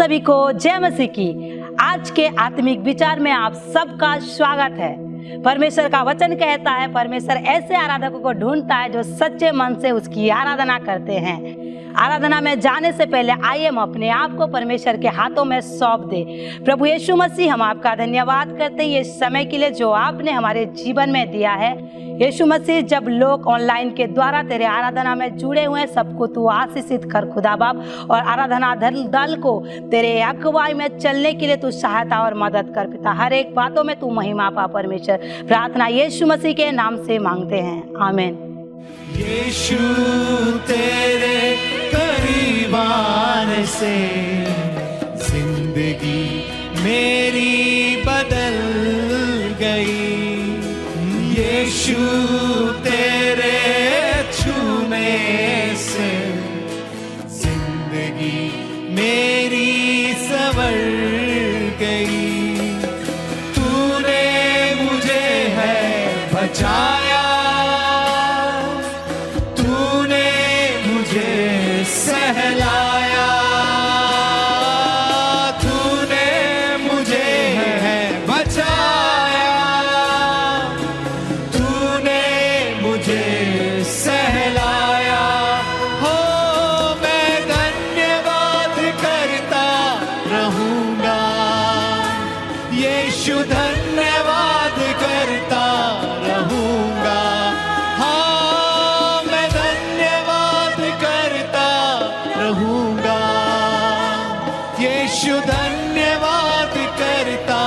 सभी को जय मसीह की। आज के आत्मिक विचार में आप सबका स्वागत है। परमेश्वर का वचन कहता है, परमेश्वर ऐसे आराधकों को ढूंढता है जो सच्चे मन से उसकी आराधना करते हैं। आराधना में जाने से पहले आइए हम अपने आप को परमेश्वर के हाथों में सौंप दे। प्रभु यीशु मसीह, हम आपका धन्यवाद करते हैं ये समय के लिए जो आपने हमारे जीवन में दिया है। यीशु मसीह, जब लोग ऑनलाइन के द्वारा तेरे आराधना में जुड़े हुए हैं, सबको तू आशीषित कर खुदा बाप, और आराधना दल को तेरे अगुवाई में चलने के लिए तू सहायता और मदद कर पिता। हर एक बातों में तू महिमा पा परमेश्वर। प्रार्थना यीशु मसीह के नाम से मांगते हैं, आमीन। यीशु तेरे करीब आने से जिंदगी मेरी बदल गई। यीशु तेरे छूने से जिंदगी मेरी संवर गई। तूने मुझे है बचाया, सहलाया, तूने मुझे है बचाया, तूने मुझे सहलाया। हो मैं धन्यवाद करता रहूंगा, यीशु धन्यवाद करता रहूंगा। यीशु धन्यवाद करता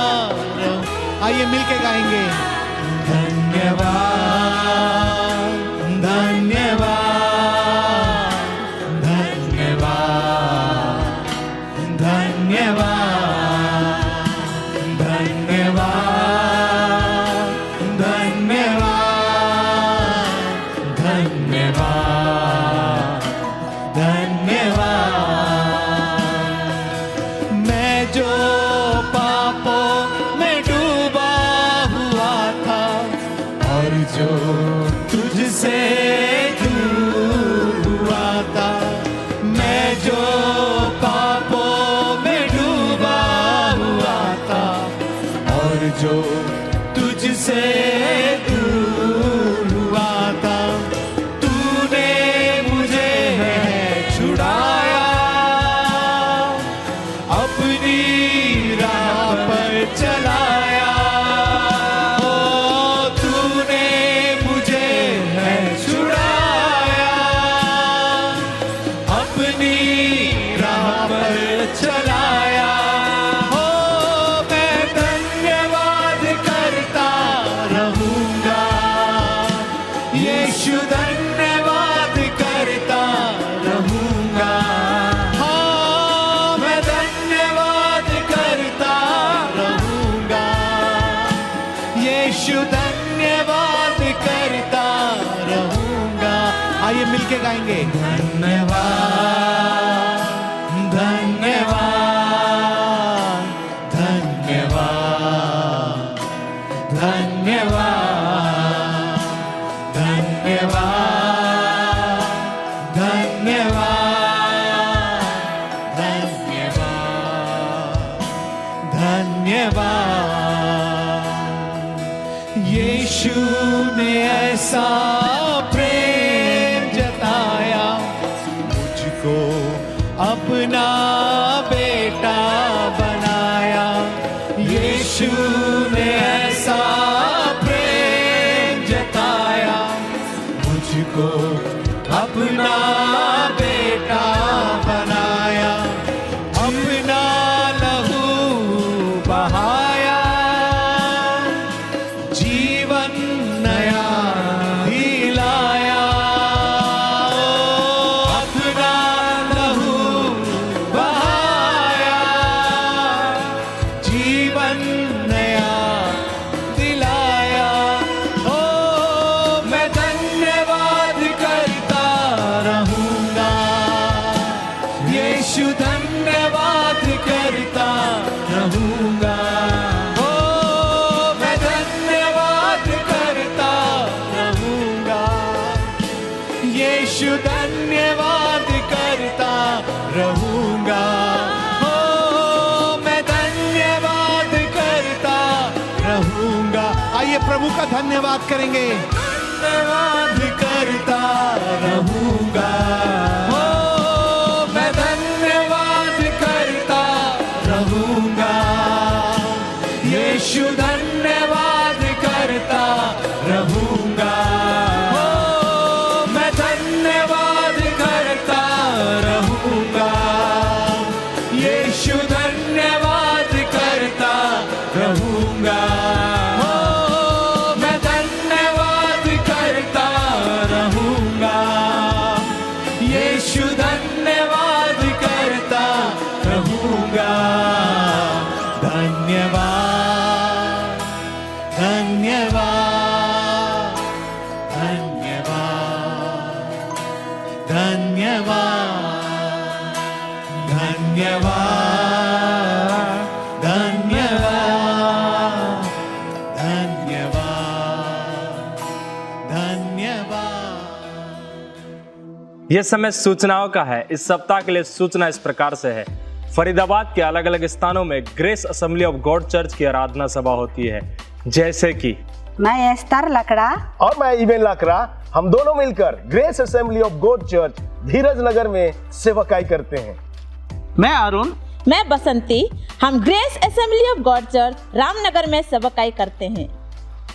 रहूं। आइए मिलके गाएंगे। धन्यवाद, धन्यवाद, धन्यवाद, धन्यवाद, धन्यवाद, धन्यवाद, धन्यवाद, धन्यवाद। जो पापों में डूबा हुआ था और जो तुझसे दूर हुआ था, मैं जो पापों में डूबा हुआ था और जो तुझसे दूर हुआ था, तूने मुझे छुड़ाया, अपनी राह पर चलाया। ओ तूने मुझे है छुड़ाया, अपनी राह पर चलाया। ओ मैं धन्यवाद करता रहूंगा, यीशु धन्यवाद करता रहूंगा। यीशु धन्यवाद करता रहूंगा। आइए मिलके गाएंगे। धन्यवाद, धन्यवाद, धन्यवाद, धन्यवाद, धन्यवाद, धन्यवाद, धन्यवाद। यीशु ने ऐसा प्रेम जताया, मुझको अपना बेटा बनाया। यीशु ने ऐसा प्रेम जताया, मुझको अपना बेटा बनाया। अपना लहू बहाया, जीवन नया दिलाया। अपना लहू बहाया, जीवन नया दिलाया। ओ मैं धन्यवाद करता रहूंगा, यीशु धन्यवाद करता रहूंगा। यीशु धन्यवाद करता रहूंगा। हो का धन्यवाद करेंगे। धन्यवाद करता रहूंगा, मैं धन्यवाद करता रहूंगा। यीशु धन्यवाद करता रहूंगा, मैं धन्यवाद करता रहूंगा। यीशु धन्यवाद करता रहूंगा, मैं धन्यवाद करता रहूंगा। यीशु धन्यवाद करता रहूंगा। धन्यवाद, धन्यवाद, धन्यवाद, धन्यवाद, धन्यवाद, धन्यवाद, धन्यवाद, धन्यवाद। यह समय सूचनाओं का है। इस सप्ताह के लिए सूचना इस प्रकार से है। फरीदाबाद के अलग अलग स्थानों में grace Assembly of God church की आराधना सभा होती है, जैसे कि मैं एस्तर लकड़ा और मैं इवेन लाकरा, हम दोनों मिलकर Grace Assembly of God church Dheeraj Nagar में सेवकाई करते हैं। मैं अरुण, मैं बसंती, हम Grace Assembly of God church Ramnagar में सेवकाई करते हैं।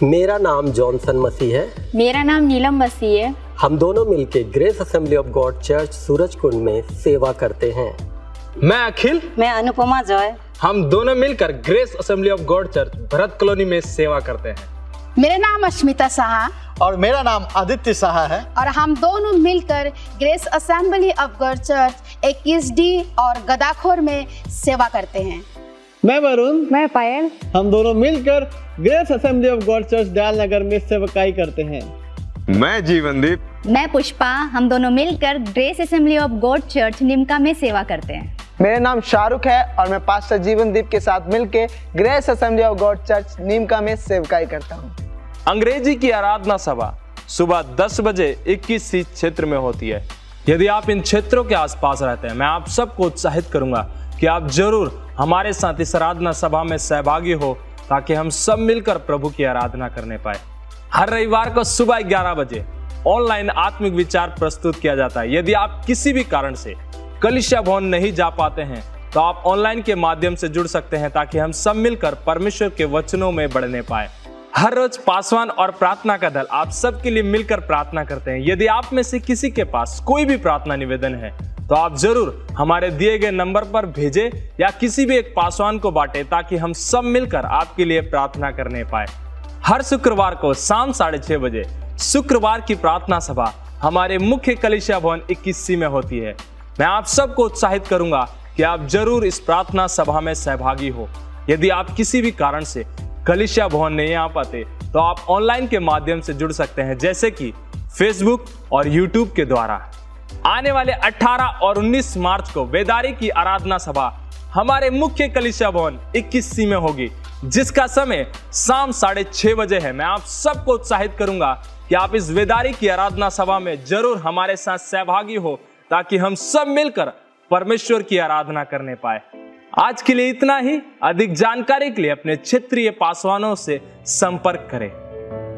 मेरा नाम जॉनसन मसीह है। मेरा नाम नीलम मसीह है। हम दोनों मिलकर Grace Assembly of God church Surajkund में सेवा करते हैं। मैं अखिल, मैं अनुपमा जॉय, हम दोनों मिलकर Grace Assembly of God church Bharat colony में सेवा करते हैं। मेरा नाम अश्मिता साहा और मेरा नाम आदित्य साहा है और हम दोनों मिलकर Grace Assembly of God church 21D और गदाखोर में सेवा करते हैं। मैं वरुण, मैं पायल, हम दोनों मिलकर Grace Assembly of God church Dayal Nagar में सेवकाई करते हैं। मैं जीवनदीप, मैं पुष्पा, हम दोनों मिलकर Grace Assembly of God church Nimka में सेवा करते हैं। मेरा नाम शाहरुख है और मैं पास्टर जीवनदीप के साथ मिलकर Grace Assembly of God church Neemka में सेवकाई करता हूँ। अंग्रेजी की आराधना सभा सुबह 10 बजे 21C क्षेत्र में होती है। यदि आप इन क्षेत्रों के आसपास रहते हैं, मैं आप सबको उत्साहित करूंगा कि आप जरूर हमारे साथ इस आराधना सभा में सहभागी हो, ताकि हम सब मिलकर प्रभु की आराधना करने पाए। हर रविवार को सुबह 11 बजे ऑनलाइन आत्मिक विचार प्रस्तुत किया जाता है। यदि आप किसी भी कारण से कलीसिया भवन नहीं जा पाते हैं, तो आप ऑनलाइन के माध्यम से जुड़ सकते हैं, ताकि हम सब मिलकर परमेश्वर के वचनों में बढ़ने पाए। हर रोज पासवान और प्रार्थना का दल आप सबके लिए मिलकर प्रार्थना करते हैं। यदि आप में से किसी के पास कोई भी प्रार्थना निवेदन है, तो आप जरूर हमारे दिए गए नंबर पर भेजें या किसी भी एक पासवान को बांटें, ताकि हम सब मिलकर आपके लिए प्रार्थना करने पाए। हर शुक्रवार को शाम 6:30 बजे शुक्रवार की प्रार्थना सभा हमारे मुख्य कलीसिया भवन 21C में होती है। मैं आप सबको उत्साहित करूंगा कि आप जरूर इस प्रार्थना सभा में सहभागी हो। यदि आप किसी भी कारण से कलीसिया भवन नहीं आ पाते, तो आप ऑनलाइन के माध्यम से जुड़ सकते हैं, जैसे कि फेसबुक और यूट्यूब के द्वारा। आने वाले 18 और 19 मार्च को बेदारी की आराधना सभा हमारे मुख्य कलीसिया भवन 21C में होगी, जिसका समय शाम 6:30 बजे है। मैं आप सबको उत्साहित करूंगा कि आप इस बेदारी की आराधना सभा में जरूर हमारे साथ सहभागी हो, ताकि हम सब मिलकर परमेश्वर की आराधना करने पाए। आज के लिए इतना ही। अधिक जानकारी के लिए अपने क्षेत्रीय पासवानों से संपर्क करें।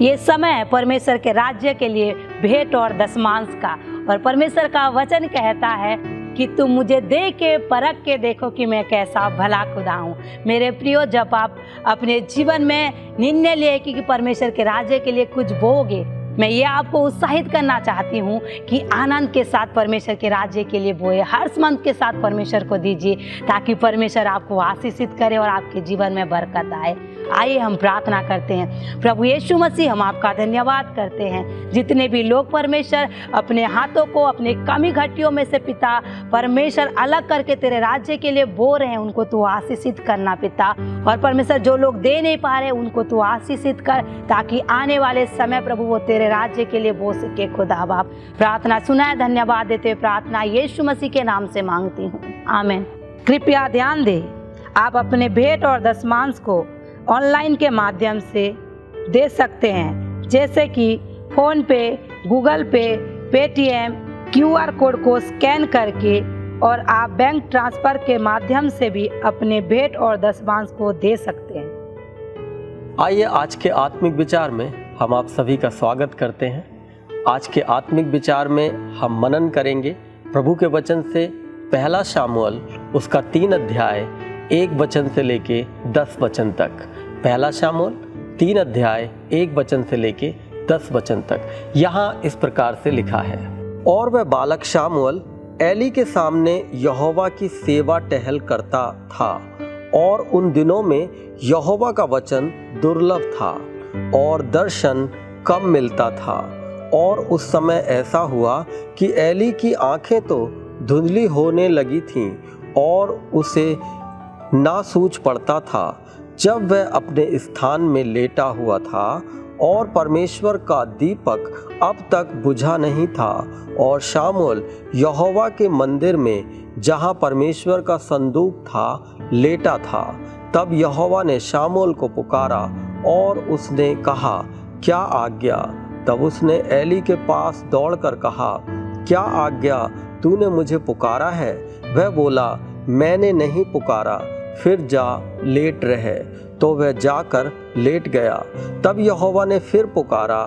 ये समय है परमेश्वर के राज्य के लिए भेंट और दशमांश का, और परमेश्वर का वचन कहता है कि तुम मुझे दे के परख के देखो कि मैं कैसा भला खुदा हूँ। मेरे प्रियो, जब आप अपने जीवन में निर्णय लिए कि परमेश्वर के राज्य के लिए कुछ बोगे, मैं ये आपको उत्साहित करना चाहती हूँ कि आनंद के साथ परमेश्वर के राज्य के लिए बोए, हर्षमंद के साथ परमेश्वर को दीजिए, ताकि परमेश्वर आपको आशीषित करे और आपके जीवन में बरकत आए। आइए हम प्रार्थना करते हैं। प्रभु यीशु मसीह, हम आपका धन्यवाद करते हैं। जितने भी लोग परमेश्वर अपने हाथों को अपने कमी घटियों में से पिता परमेश्वर अलग करके तेरे राज्य के लिए बो रहे हैं, उनको तू आशीषित करना पिता। और परमेश्वर जो लोग दे नहीं पा रहे, उनको तू आशीषित कर, ताकि आने वाले समय प्रभु वो तेरे राज्य के लिए बो सके। खुदा बाप, प्रार्थना सुना है, धन्यवाद देते हुए प्रार्थना यीशु मसीह के नाम से मांगती हूँ, आमीन। कृपया ध्यान दें, आप अपने भेंट और दशमांश को ऑनलाइन के माध्यम से दे सकते हैं, जैसे कि फोन पे, गूगल पे, पेटीएम, QR कोड को स्कैन करके, और आप बैंक ट्रांसफर के माध्यम से भी अपने भेंट और दशमांश को दे सकते हैं। आइए आज के आत्मिक विचार में हम आप सभी का स्वागत करते हैं। आज के आत्मिक विचार में हम मनन करेंगे प्रभु के वचन से पहला शामुएल उसका 3 अध्याय 1 वचन से लेके 10 वचन तक। पहला शामुएल 3 अध्याय 1 वचन से लेके 10 वचन तक। यहाँ इस प्रकार से लिखा है, और वह बालक शामुएल एली के सामने यहोवा की सेवा टहल करता था, और उन दिनों में यहोवा का वचन दुर्लभ था और दर्शन कम मिलता था। और उस समय ऐसा हुआ कि एली की आंखें तो धुंधली होने लगी थीं और उसे ना सूझ पड़ता था जब वह अपने स्थान में लेटा हुआ था, और परमेश्वर का दीपक अब तक बुझा नहीं था। और शामुएल यहोवा के मंदिर में जहाँ परमेश्वर का संदूक था लेटा था। तब यहोवा ने शामुएल को पुकारा और उसने कहा, क्या आज्ञा? तब उसने एली के पास दौड़कर कहा, क्या आज्ञा? तूने मुझे पुकारा है? वह बोला, मैंने नहीं पुकारा, फिर जा लेट रहे। तो वह जाकर लेट गया। तब यहोवा ने फिर पुकारा,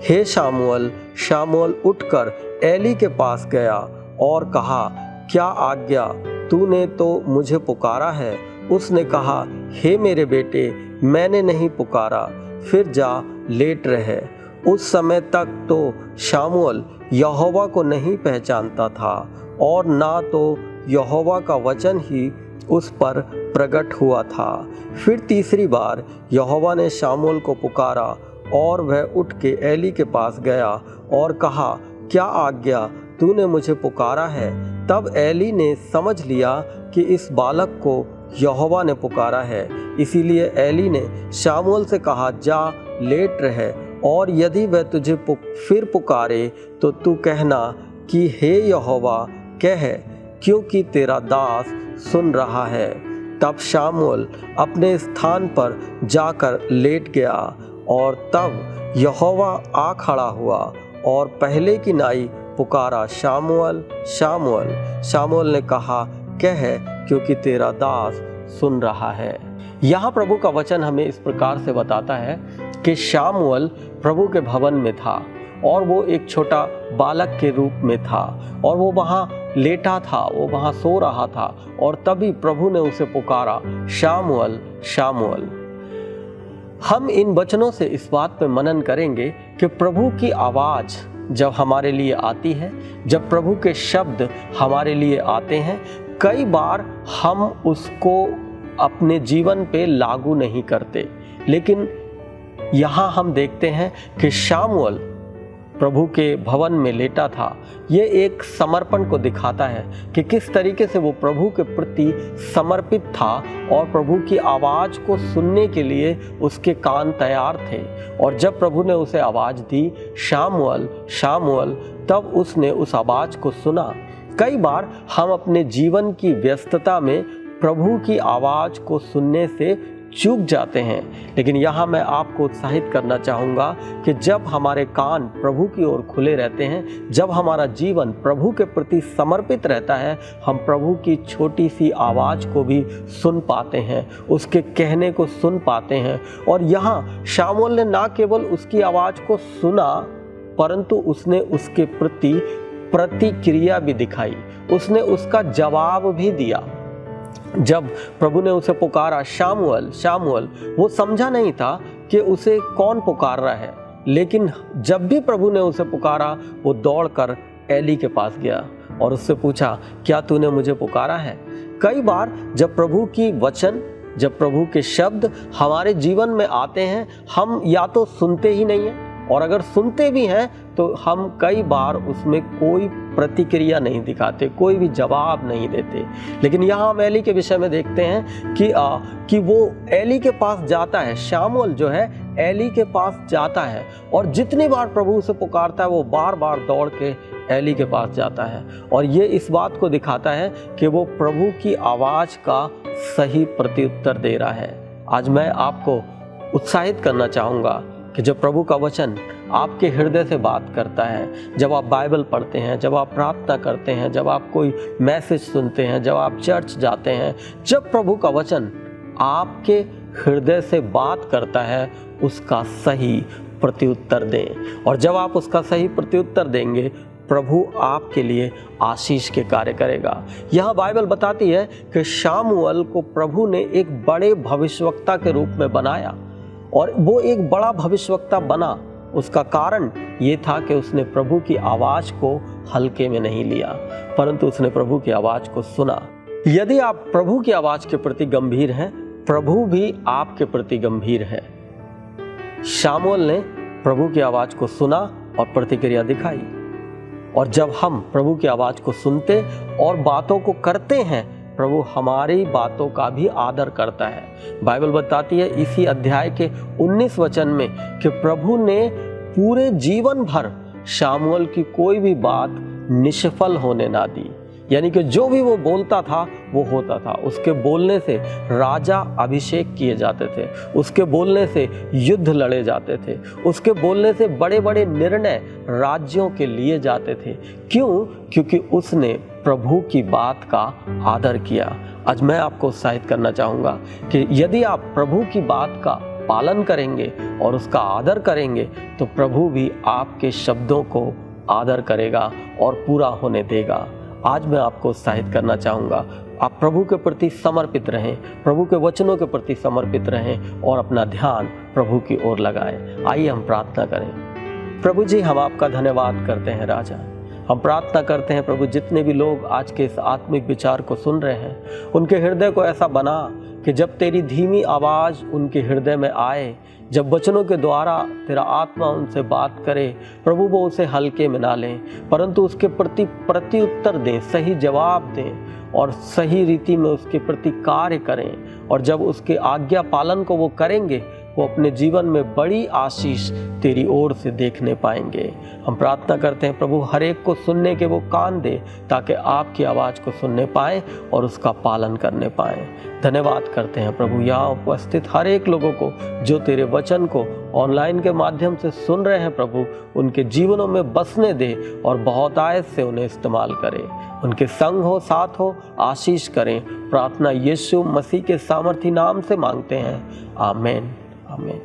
हे शामुएल। शामुएल उठकर एली के पास गया और कहा, क्या आज्ञा? तूने तो मुझे पुकारा है। उसने कहा, हे मेरे बेटे, मैंने नहीं पुकारा, फिर जा लेट रहे। उस समय तक तो शामुएल यहोवा को नहीं पहचानता था, और ना तो यहोवा का वचन ही उस पर प्रकट हुआ था। फिर तीसरी बार यहोवा ने शामुएल को पुकारा, और वह उठ के एली के पास गया और कहा, क्या आज्ञा? तूने मुझे पुकारा है। तब एली ने समझ लिया कि इस बालक को यहोवा ने पुकारा है। इसीलिए एली ने शामुएल से कहा, जा लेट रहे, और यदि वह तुझे फिर पुकारे तो तू कहना कि हे यहोवा कह, क्योंकि तेरा दास सुन रहा है। तब शामुएल अपने स्थान पर जाकर लेट गया, और तब यहोवा आ खड़ा हुआ और पहले की नाई पुकारा, शामुएल शामुएल। शामुएल ने कहा, कह, क्योंकि तेरा दास सुन रहा है। यहाँ प्रभु का वचन हमें इस प्रकार से बताता है कि शामुएल प्रभु के भवन में था, और वो एक छोटा बालक के रूप में था, और वो वहाँ लेटा था, वो वहाँ सो रहा था, और तभी प्रभु ने उसे पुकारा, शामुएल शामुएल। हम इन वचनों से इस बात पे मनन करेंगे कि प्रभु की आवाज़ जब हमारे लिए आती है, जब प्रभु के शब्द हमारे लिए आते हैं, कई बार हम उसको अपने जीवन पे लागू नहीं करते। लेकिन यहाँ हम देखते हैं कि शामुएल प्रभु के भवन में लेटा था। ये एक समर्पण को दिखाता है कि किस तरीके से वो प्रभु के प्रति समर्पित था, और प्रभु की आवाज़ को सुनने के लिए उसके कान तैयार थे। और जब प्रभु ने उसे आवाज़ दी, शामुएल शामुएल, तब उसने उस आवाज़ को सुना। कई बार हम अपने जीवन की व्यस्तता में प्रभु की आवाज़ को सुनने से चूक जाते हैं। लेकिन यहाँ मैं आपको उत्साहित करना चाहूँगा कि जब हमारे कान प्रभु की ओर खुले रहते हैं, जब हमारा जीवन प्रभु के प्रति समर्पित रहता है, हम प्रभु की छोटी सी आवाज़ को भी सुन पाते हैं, उसके कहने को सुन पाते हैं। और यहाँ शामुएल ने ना केवल उसकी आवाज़ को सुना, परंतु उसने उसके प्रति प्रतिक्रिया भी दिखाई, उसने उसका जवाब भी दिया। जब प्रभु ने उसे पुकारा, शामुएल शामुएल, वो समझा नहीं था कि उसे कौन पुकार रहा है। लेकिन जब भी प्रभु ने उसे पुकारा, वो दौड़कर एली के पास गया और उससे पूछा, क्या तूने मुझे पुकारा है? कई बार जब प्रभु की वचन, जब प्रभु के शब्द हमारे जीवन में आते हैं, हम या तो सुनते ही नहीं हैं, और अगर सुनते भी हैं तो हम कई बार उसमें कोई प्रतिक्रिया नहीं दिखाते, कोई भी जवाब नहीं देते। लेकिन यहाँ हम एली के विषय में देखते हैं कि वो एली के पास जाता है। शामुएल जो है एली के पास जाता है, और जितनी बार प्रभु उसे पुकारता है, वो बार बार दौड़ के एली के पास जाता है। और ये इस बात को दिखाता है कि वो प्रभु की आवाज़ का सही प्रत्युत्तर दे रहा है। आज मैं आपको उत्साहित करना चाहूँगा कि जब प्रभु का वचन आपके हृदय से बात करता है, जब आप बाइबल पढ़ते हैं, जब आप प्रार्थना करते हैं, जब आप कोई मैसेज सुनते हैं, जब आप चर्च जाते हैं, जब प्रभु का वचन आपके हृदय से बात करता है उसका सही प्रत्युत्तर दें। और जब आप उसका सही प्रत्युत्तर देंगे, प्रभु आपके लिए आशीष के कार्य करेगा। यहाँ बाइबल बताती है कि शामुएल को प्रभु ने एक बड़े भविष्यवक्ता के रूप में बनाया, और वो एक बड़ा भविष्यवक्ता बना। उसका कारण ये था कि उसने प्रभु की आवाज़ को हल्के में नहीं लिया, परंतु उसने प्रभु की आवाज़ को सुना। यदि आप प्रभु की आवाज़ के प्रति गंभीर हैं, प्रभु भी आपके प्रति गंभीर है। शामुएल ने प्रभु की आवाज़ को सुना और प्रतिक्रिया दिखाई, और जब हम प्रभु की आवाज़ को सुनते और बातों को करते हैं, प्रभु हमारी बातों का भी आदर करता है। बाइबल बताती है इसी अध्याय के 19 वचन में कि प्रभु ने पूरे जीवन भर शामुएल की कोई भी बात निष्फल होने ना दी। यानी कि जो भी वो बोलता था वो होता था। उसके बोलने से राजा अभिषेक किए जाते थे, उसके बोलने से युद्ध लड़े जाते थे, उसके बोलने से बड़े बड़े निर्णय राज्यों के लिए जाते थे। क्यों? क्योंकि उसने प्रभु की बात का आदर किया। आज मैं आपको उत्साहित करना चाहूँगा कि यदि आप प्रभु की बात का पालन करेंगे और उसका आदर करेंगे, तो प्रभु भी आपके शब्दों को आदर करेगा और पूरा होने देगा। आज मैं आपको उत्साहित करना चाहूँगा, आप प्रभु के प्रति समर्पित रहें, प्रभु के वचनों के प्रति समर्पित रहें और अपना ध्यान प्रभु की ओर लगाएं। आइए हम प्रार्थना करें। प्रभु जी, हम आपका धन्यवाद करते हैं राजा। हम प्रार्थना करते हैं प्रभु, जितने भी लोग आज के इस आत्मिक विचार को सुन रहे हैं, उनके हृदय को ऐसा बना कि जब तेरी धीमी आवाज़ उनके हृदय में आए, जब वचनों के द्वारा तेरा आत्मा उनसे बात करे, प्रभु वो उसे हल्के में ना लें, परंतु उसके प्रति प्रत्युत्तर दें, सही जवाब दें और सही रीति में उसके प्रति कार्य करें। और जब उसके आज्ञा पालन को वो करेंगे, वो अपने जीवन में बड़ी आशीष तेरी ओर से देखने पाएंगे। हम प्रार्थना करते हैं प्रभु, हर एक को सुनने के वो कान दे, ताकि आपकी आवाज़ को सुनने पाएँ और उसका पालन करने पाएँ। धन्यवाद करते हैं प्रभु यहाँ उपस्थित हर एक लोगों को जो तेरे वचन को ऑनलाइन के माध्यम से सुन रहे हैं। प्रभु उनके जीवनों में बसने दे और बहुत आयत से उन्हें इस्तेमाल करें, उनके संग हो, साथ हो, आशीष करें। प्रार्थना यीशु मसीह के सामर्थी नाम से मांगते हैं, आमीन आमीन।